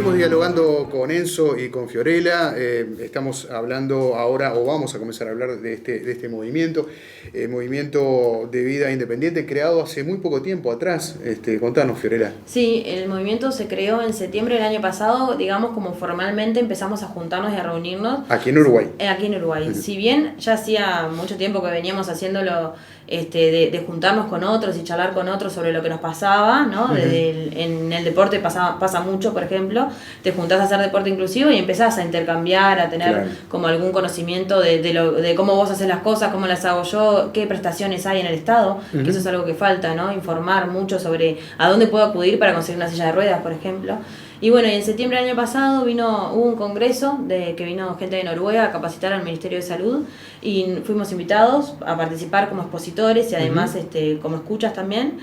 Seguimos dialogando con Enzo y con Fiorella. Estamos hablando ahora, o vamos a comenzar a hablar de este movimiento, movimiento de vida independiente creado hace muy poco tiempo atrás. Contanos, Fiorella. Sí, el movimiento se creó en septiembre del año pasado, digamos como formalmente empezamos a juntarnos y a reunirnos. Aquí en Uruguay. Aquí en Uruguay. Si bien ya hacía mucho tiempo que veníamos haciéndolo, de juntarnos con otros y charlar con otros sobre lo que nos pasaba, ¿no? En el deporte pasa mucho, por ejemplo, te juntás a hacer deporte inclusivo y empezás a intercambiar, a tener como algún conocimiento de cómo vos haces las cosas, cómo las hago yo, qué prestaciones hay en el Estado, que eso es algo que falta, ¿no? Informar mucho sobre a dónde puedo acudir para conseguir una silla de ruedas, por ejemplo. Y bueno, y en septiembre del año pasado hubo un congreso que vino gente de Noruega a capacitar al Ministerio de Salud y fuimos invitados a participar como expositores y además como escuchas también.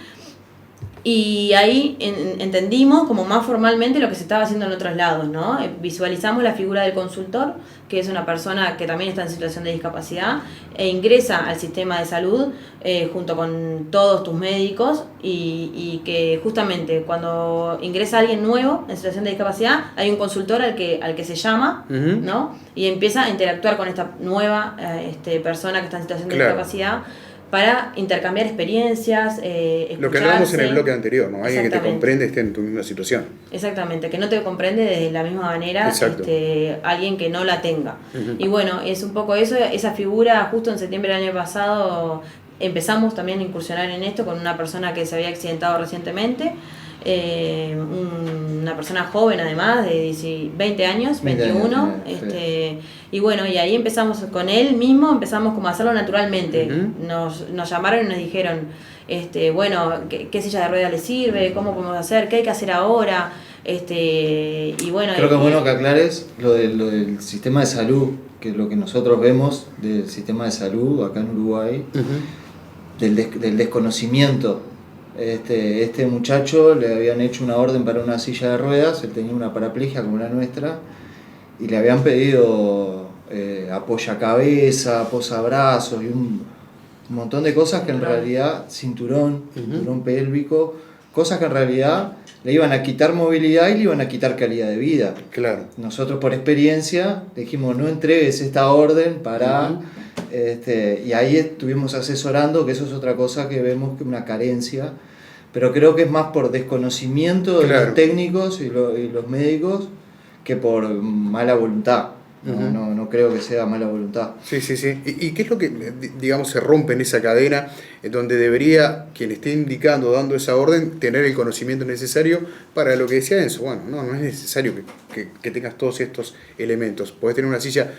Y ahí entendimos como más formalmente lo que se estaba haciendo en otros lados, ¿no? Visualizamos la figura del consultor, que es una persona que también está en situación de discapacidad e ingresa al sistema de salud junto con todos tus médicos y que justamente cuando ingresa alguien nuevo en situación de discapacidad hay un consultor al que se llama, ¿no? Y empieza a interactuar con esta nueva persona que está en situación de discapacidad para intercambiar experiencias, lo que hablábamos en el bloque anterior, ¿no? Alguien que te comprende esté en tu misma situación. Exactamente, que no te comprende de la misma manera alguien que no la tenga. Y bueno, es un poco eso, esa figura. Justo en septiembre del año pasado empezamos también a incursionar en esto con una persona que se había accidentado recientemente, una persona joven además, de 20 años, 21, y bueno, y ahí empezamos con él mismo, empezamos como a hacerlo naturalmente. Nos llamaron y nos dijeron, bueno, ¿qué silla de ruedas le sirve? ¿Cómo podemos hacer? ¿Qué hay que hacer ahora? Y bueno, creo que es bueno que aclares lo del sistema de salud, que es lo que nosotros vemos del sistema de salud acá en Uruguay, del desconocimiento. Este muchacho le habían hecho una orden para una silla de ruedas, él tenía una paraplegia como la nuestra, y le habían pedido apoyacabeza, posabrazos y un montón de cosas que en realidad, cinturón pélvico, cosas que en realidad le iban a quitar movilidad y le iban a quitar calidad de vida. Claro. Nosotros por experiencia dijimos, no entregues esta orden para... y ahí estuvimos asesorando, que eso es otra cosa que vemos, que una carencia, pero creo que es más por desconocimiento de los técnicos y los médicos que por mala voluntad. No creo que sea mala voluntad. Sí. ¿Y qué es lo que, digamos, se rompe en esa cadena donde debería quien esté indicando, dando esa orden, tener el conocimiento necesario para lo que decía Enzo? Bueno, no es necesario que tengas todos estos elementos. Podés tener una silla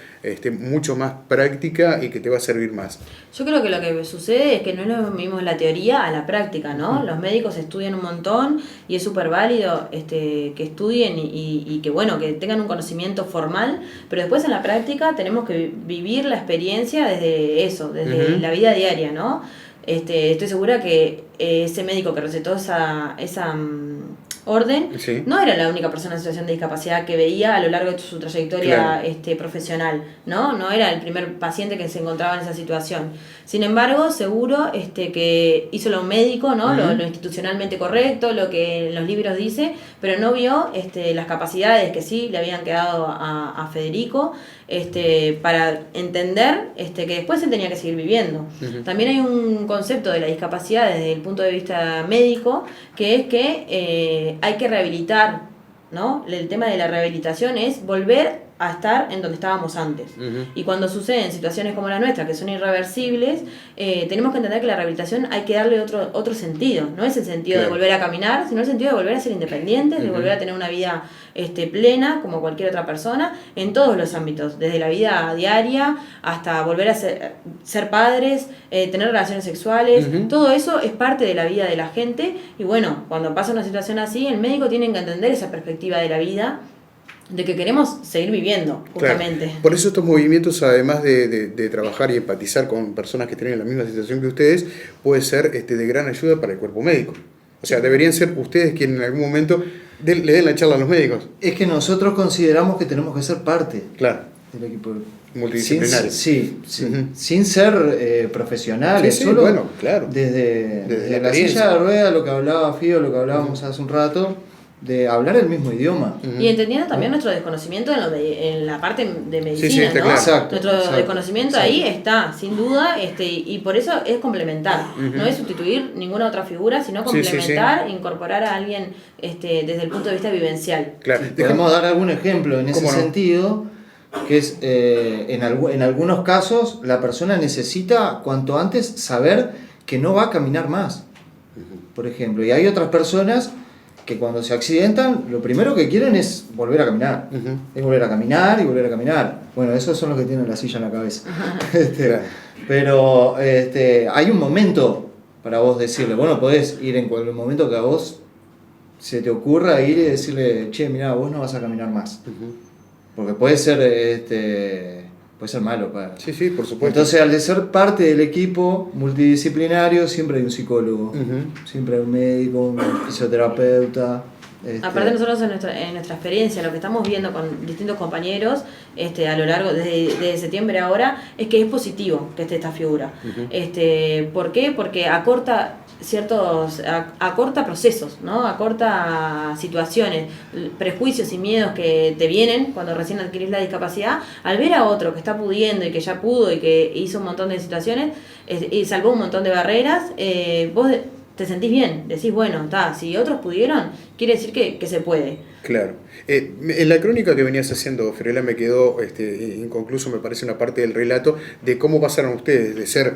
mucho más práctica y que te va a servir más. Yo creo que lo que sucede es que no es lo mismo la teoría a la práctica, ¿no? Los médicos estudian un montón y es súper válido que estudien y que, bueno, que tengan un conocimiento formal, pero después en la práctica tenemos que vivir la experiencia desde la vida diaria, ¿no? Estoy segura que ese médico que recetó esa orden no era la única persona en situación de discapacidad que veía a lo largo de su trayectoria profesional, no era el primer paciente que se encontraba en esa situación. Sin embargo, seguro que hizo lo médico, ¿no? Lo institucionalmente correcto, lo que en los libros dice, pero no vio las capacidades que sí le habían quedado a Federico para entender que después él tenía que seguir viviendo. También hay un concepto de la discapacidad desde el punto de vista médico, que es que hay que rehabilitar, ¿no? El tema de la rehabilitación es volver a estar en donde estábamos antes. Y cuando suceden situaciones como la nuestra, que son irreversibles, tenemos que entender que la rehabilitación hay que darle otro sentido. No es el sentido de volver a caminar, sino el sentido de volver a ser independientes, de volver a tener una vida plena, como cualquier otra persona, en todos los ámbitos, desde la vida diaria hasta volver a ser padres, tener relaciones sexuales. Todo eso es parte de la vida de la gente. Y bueno, cuando pasa una situación así, el médico tiene que entender esa perspectiva de la vida, de que queremos seguir viviendo, justamente. Por eso estos movimientos, además de trabajar y empatizar con personas que tienen la misma situación que ustedes, puede ser de gran ayuda para el cuerpo médico. O sea, deberían ser ustedes quienes en algún momento le den la charla a los médicos. Es que nosotros consideramos que tenemos que ser parte del equipo multidisciplinario. Sin ser profesionales, solo desde la silla de ruedas, lo que hablaba Fío, lo que hablábamos hace un rato, de hablar el mismo idioma. Y entendiendo también nuestro desconocimiento en la parte de medicina, Sí, está ¿no? claro. Exacto, Nuestro exacto, desconocimiento exacto. ahí está, sin duda, y por eso es complementar. No es sustituir ninguna otra figura, sino Sí, sí, complementar, incorporar a alguien desde el punto de vista vivencial. Claro. Podemos dar algún ejemplo en ese ¿Cómo no? sentido, que es en algunos casos la persona necesita cuanto antes saber que no va a caminar más, por ejemplo, y hay otras personas que cuando se accidentan lo primero que quieren es volver a caminar, es volver a caminar y volver a caminar. Bueno, esos son los que tienen la silla en la cabeza. Claro. Pero hay un momento para vos decirle, bueno, podés ir en cualquier momento que a vos se te ocurra ir y decirle, che, mirá, vos no vas a caminar más. Porque puede ser malo para... Sí, sí, por supuesto. Entonces, al de ser parte del equipo multidisciplinario, siempre hay un psicólogo, siempre hay un médico, un fisioterapeuta. Aparte nosotros en nuestra experiencia, lo que estamos viendo con distintos compañeros a lo largo de septiembre ahora, es que es positivo que esté esta figura. ¿Por qué? Porque acorta procesos, ¿no? Acorta situaciones, prejuicios y miedos que te vienen cuando recién adquirís la discapacidad. Al ver a otro que está pudiendo y que ya pudo y que hizo un montón de situaciones y salvó un montón de barreras, vos te sentís bien, decís, bueno, si otros pudieron, quiere decir que se puede. Claro. En la crónica que venías haciendo, Fiorella, me quedó inconcluso, me parece, una parte del relato de cómo pasaron ustedes de ser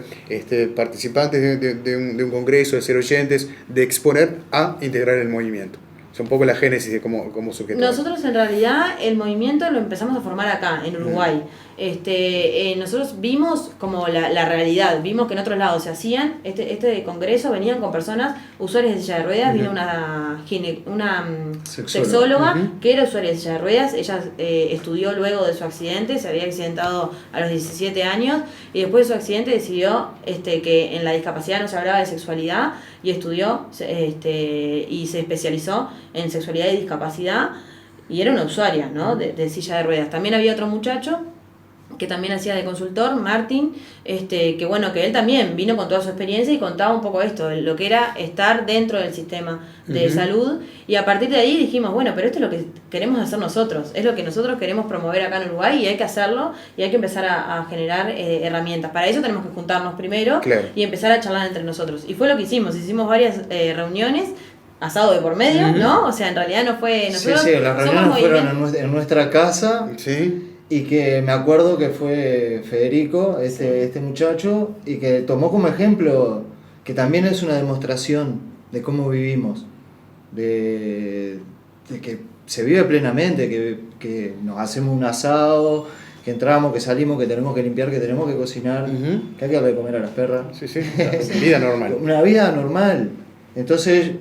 participantes de un congreso, de ser oyentes, de exponer a integrar el movimiento. Es un poco la génesis de cómo surgió. Nosotros en realidad el movimiento lo empezamos a formar acá, en Uruguay. Nosotros vimos como la realidad, vimos que en otros lados se hacían, este congreso venían con personas usuarias de silla de ruedas, vino una sexóloga que era usuaria de silla de ruedas, ella estudió luego de su accidente, se había accidentado a los 17 años y después de su accidente decidió que en la discapacidad no se hablaba de sexualidad y estudió y se especializó en sexualidad y discapacidad y era una usuaria, ¿no? de silla de ruedas. También había otro muchacho que también hacía de consultor, Martín, que él también vino con toda su experiencia y contaba un poco esto, lo que era estar dentro del sistema de salud, y a partir de ahí dijimos, bueno, pero esto es lo que queremos hacer nosotros, es lo que nosotros queremos promover acá en Uruguay y hay que hacerlo y hay que empezar a generar herramientas. Para eso tenemos que juntarnos primero y empezar a charlar entre nosotros. Y fue lo que hicimos varias reuniones, asado de por medio, ¿no? O sea, en realidad no fue... Nosotros sí, las reuniones fueron en nuestra casa. Sí. Y que me acuerdo que fue Federico, este muchacho, y que tomó como ejemplo que también es una demostración de cómo vivimos, de que se vive plenamente, que nos hacemos un asado, que entramos, que salimos, que tenemos que limpiar, que tenemos que cocinar, que hay que darle de comer a las perras. Sí, sí, vida normal. Una vida normal. Entonces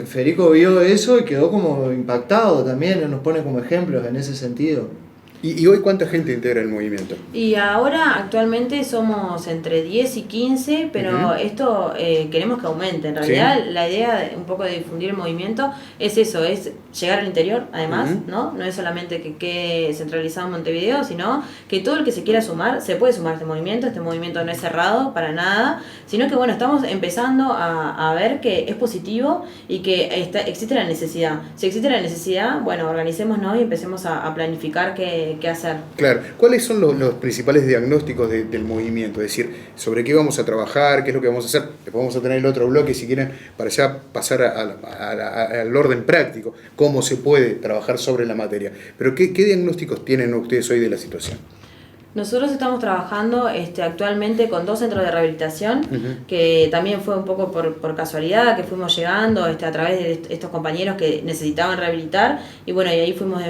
Federico vio eso y quedó como impactado también, nos pone como ejemplos en ese sentido. ¿Y hoy cuánta gente integra el movimiento? Y ahora actualmente somos entre 10 y 15, pero esto queremos que aumente. En realidad la idea un poco de difundir el movimiento es eso, es llegar al interior además, ¿no? No es solamente que quede centralizado en Montevideo, sino que todo el que se quiera sumar, se puede sumar a este movimiento no es cerrado para nada, sino que bueno, estamos empezando a ver que es positivo y que existe la necesidad. Si existe la necesidad, bueno, organicémonos y empecemos a planificar qué hacer. Claro. ¿Cuáles son los principales diagnósticos del movimiento? Es decir, sobre qué vamos a trabajar, qué es lo que vamos a hacer. Después vamos a tener el otro bloque, si quieren, para ya pasar al orden práctico, cómo se puede trabajar sobre la materia. Pero ¿qué diagnósticos tienen ustedes hoy de la situación? Nosotros estamos trabajando actualmente con 2 centros de rehabilitación, que también fue un poco por casualidad que fuimos llegando a través de estos compañeros que necesitaban rehabilitar, y bueno, y ahí fuimos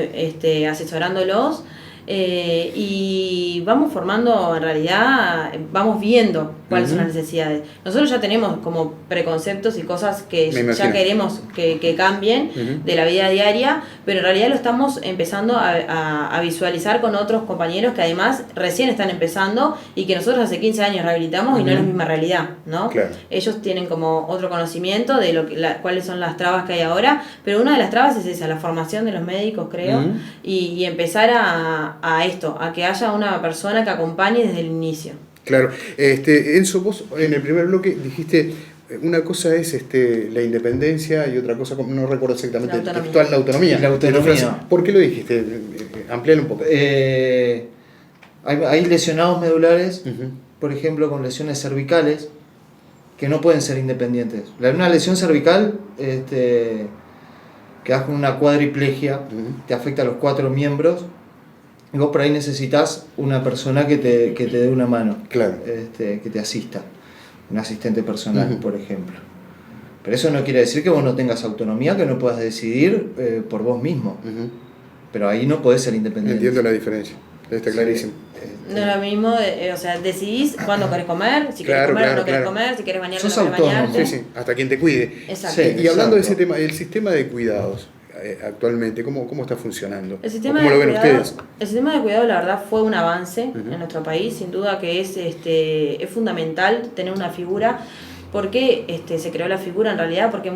asesorándolos. Y vamos formando, en realidad, vamos viendo cuáles son las necesidades. Nosotros ya tenemos como preconceptos y cosas que ya queremos que cambien de la vida diaria, pero en realidad lo estamos empezando a visualizar con otros compañeros que además recién están empezando y que nosotros hace 15 años rehabilitamos y no es la misma realidad, ¿no? Claro. Ellos tienen como otro conocimiento de cuáles son las trabas que hay ahora, pero una de las trabas es esa, la formación de los médicos, creo, y empezar a que haya una persona que acompañe desde el inicio. Claro. Enzo, vos en el primer bloque dijiste Una cosa es la independencia y otra cosa, no recuerdo exactamente La autonomía. textual, la autonomía. La autonomía. ¿Por qué lo dijiste? Amplíalo un poco. Hay lesionados medulares, Ujú. por ejemplo, con lesiones cervicales, que no pueden ser independientes. Una lesión cervical, quedas con una cuadriplegia, te afecta a los 4 miembros, y vos por ahí necesitas una persona que te dé una mano, Claro. que te asista, un asistente personal, Ujú. por ejemplo. Pero eso no quiere decir que vos no tengas autonomía, que no puedas decidir por vos mismo. Ujú. Pero ahí no podés ser independiente. Entiendo la diferencia. Está clarísimo. No es lo mismo, o sea, decidís cuándo querés comer, si querés Claro, comer o claro, no querés claro. comer, si querés bañarte o Sos no querés autónomo. bañarte. Sí, sí, hasta quien te cuide. Exacto. Sí. Y hablando de ese Exacto. tema, el sistema de cuidados actualmente, ¿cómo está funcionando? El sistema, ¿Cómo de lo ven cuidado, ustedes? el sistema de cuidado, la verdad, fue un avance Ujú. en nuestro país. Sin duda que es fundamental tener una figura. ¿Por qué se creó la figura en realidad? Porque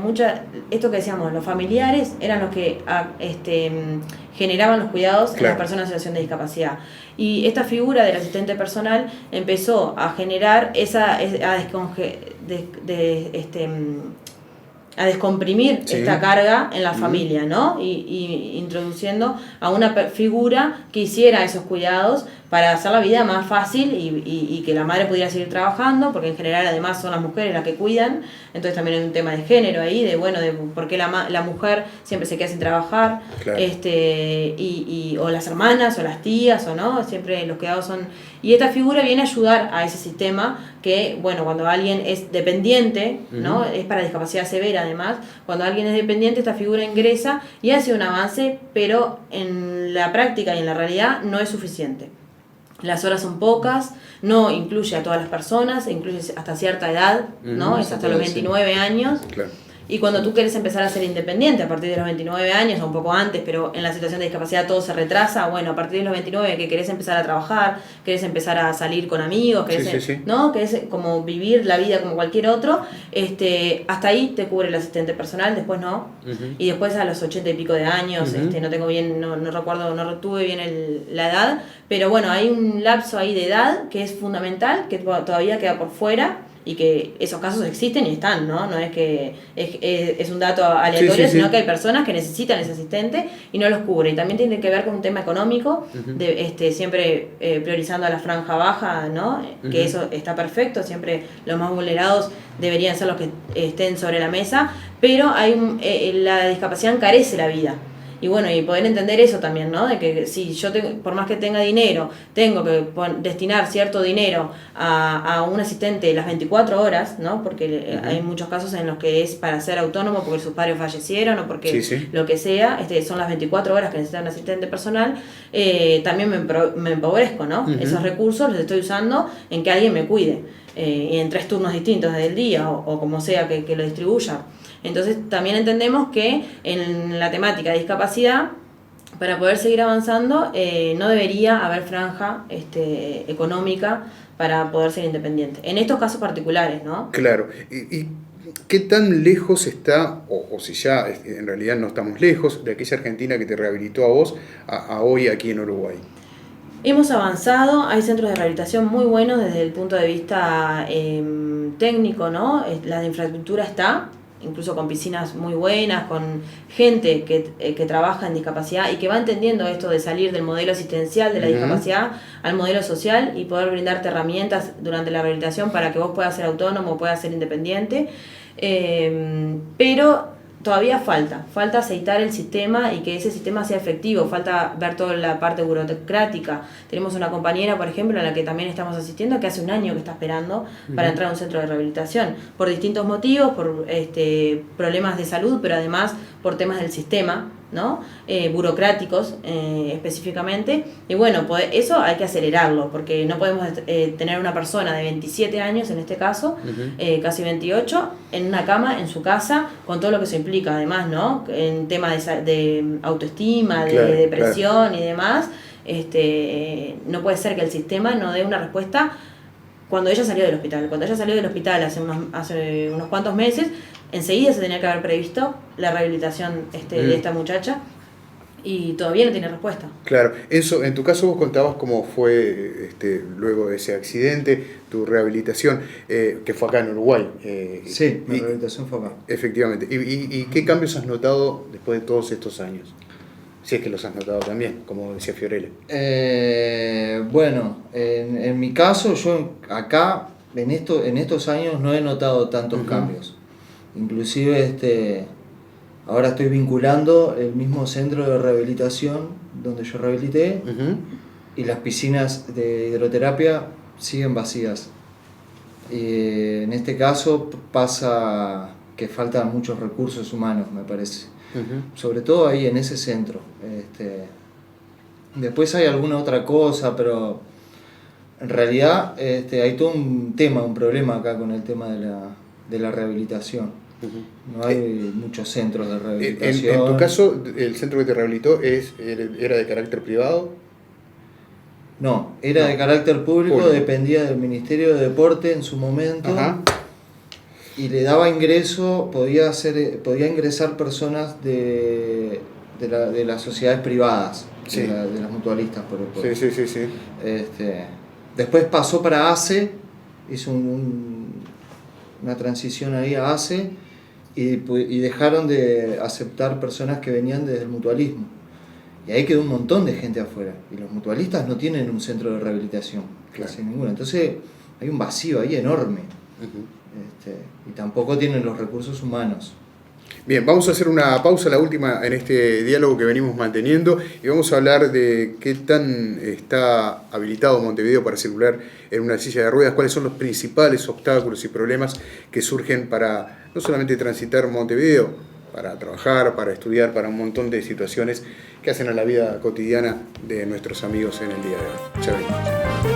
esto que decíamos, los familiares eran los que generaban los cuidados en Claro. las personas en situación de discapacidad. Y esta figura del asistente personal empezó a generar a descomprimir Sí. esta carga en la Ujú. familia, ¿no? Y introduciendo a una figura que hiciera esos cuidados para hacer la vida más fácil y que la madre pudiera seguir trabajando, porque en general además son las mujeres las que cuidan, entonces también hay un tema de género ahí, de por qué la mujer siempre se queda sin trabajar, Claro. o las hermanas o las tías o no, siempre los cuidados son... Y esta figura viene a ayudar a ese sistema que, bueno, cuando alguien es dependiente, ¿no? Ujú. Es para discapacidad severa además, cuando alguien es dependiente esta figura ingresa y hace un avance, pero en la práctica y en la realidad no es suficiente. Las horas son pocas, no incluye a todas las personas, incluye hasta cierta edad, ¿no? Ujú, Es hasta los puede ser. 29 años. Claro. Y cuando tú quieres empezar a ser independiente a partir de los 29 años o un poco antes, pero en la situación de discapacidad todo se retrasa, bueno, a partir de los 29 que querés empezar a trabajar, querés empezar a salir con amigos, querés, Sí. ¿no? Querés como vivir la vida como cualquier otro, hasta ahí te cubre el asistente personal, después no. Ujú. Y después a los 80 y pico de años, Ujú. no tengo bien, no recuerdo, no retuve bien la edad, pero bueno, hay un lapso ahí de edad que es fundamental, que todavía queda por fuera. Y que esos casos existen y están, ¿no? No es que es un dato aleatorio, Sí. sino que hay personas que necesitan ese asistente y no los cubre. Y también tiene que ver con un tema económico, Ujú. de siempre priorizando a la franja baja, ¿no? Que Ujú. eso está perfecto, siempre los más vulnerados deberían ser los que estén sobre la mesa, pero la discapacidad encarece la vida. Y bueno, y poder entender eso también, ¿no? De que si yo por más que tenga dinero, tengo que destinar cierto dinero a un asistente las 24 horas, ¿no? Porque Ujú. hay muchos casos en los que es para ser autónomo porque sus padres fallecieron o porque Sí. lo que sea, son las 24 horas que necesita un asistente personal, también me empobrezco, ¿no? Ujú. Esos recursos los estoy usando en que alguien me cuide, en 3 turnos distintos del día o como sea que lo distribuya. Entonces también entendemos que en la temática de discapacidad, para poder seguir avanzando, no debería haber franja económica para poder ser independiente. En estos casos particulares, ¿no? Claro. ¿Y qué tan lejos está, o si ya en realidad no estamos lejos, de aquella Argentina que te rehabilitó a vos a hoy aquí en Uruguay? Hemos avanzado, hay centros de rehabilitación muy buenos desde el punto de vista técnico, ¿no? La infraestructura está, incluso con piscinas muy buenas, con gente que trabaja en discapacidad y que va entendiendo esto de salir del modelo asistencial de la Ujú. discapacidad al modelo social y poder brindarte herramientas durante la rehabilitación para que vos puedas ser autónomo, puedas ser independiente. Pero todavía falta aceitar el sistema y que ese sistema sea efectivo, falta ver toda la parte burocrática. Tenemos una compañera, por ejemplo, a la que también estamos asistiendo, que hace un año que está esperando para entrar a un centro de rehabilitación, por distintos motivos, por problemas de salud, pero además por temas del sistema, ¿no? Burocráticos específicamente. Y bueno, eso hay que acelerarlo, porque no podemos tener una persona de 27 años, en este caso, Ujú. casi 28, en una cama, en su casa, con todo lo que eso implica además, ¿no? En tema de autoestima, de Claro, depresión y demás. No puede ser que el sistema no dé una respuesta cuando ella salió del hospital. Cuando ella salió del hospital hace unos cuantos meses, enseguida se tenía que haber previsto la rehabilitación de esta muchacha. y todavía no tiene respuesta. Claro, Enzo, en tu caso vos contabas cómo fue luego de ese accidente, tu rehabilitación, que fue acá en Uruguay. Sí, mi rehabilitación fue acá. Efectivamente. ¿Y qué cambios has notado después de todos estos años? Si es que los has notado también, como decía Fiorella. Bueno, en mi caso, yo acá, en estos años, no he notado tantos cambios. Inclusive, ahora estoy vinculando el mismo centro de rehabilitación donde yo rehabilité, y las piscinas de hidroterapia siguen vacías. En este caso pasa que faltan muchos recursos humanos, me parece. Sobre todo ahí en ese centro. Después hay alguna otra cosa, pero en realidad hay todo un problema acá con el tema de la rehabilitación. No hay muchos centros de rehabilitación. En tu caso, ¿el centro que te rehabilitó era de carácter privado? No, era de carácter público, dependía del Ministerio de Deporte en su momento. Ajá. Y le daba ingreso, podía ingresar personas de las sociedades privadas, sí, de las mutualistas, por ejemplo. Sí. Después pasó para ACE, hizo una transición ahí a ACE, y dejaron de aceptar personas que venían desde el mutualismo. Y ahí quedó un montón de gente afuera. Y los mutualistas no tienen un centro de rehabilitación, casi ninguno. Entonces hay un vacío ahí enorme. Y tampoco tienen los recursos humanos. Bien, vamos a hacer una pausa, la última en este diálogo que venimos manteniendo, y vamos a hablar de qué tan está habilitado Montevideo para circular en una silla de ruedas, cuáles son los principales obstáculos y problemas que surgen para no solamente transitar Montevideo, para trabajar, para estudiar, para un montón de situaciones que hacen a la vida cotidiana de nuestros amigos en el día de hoy. Ya venimos.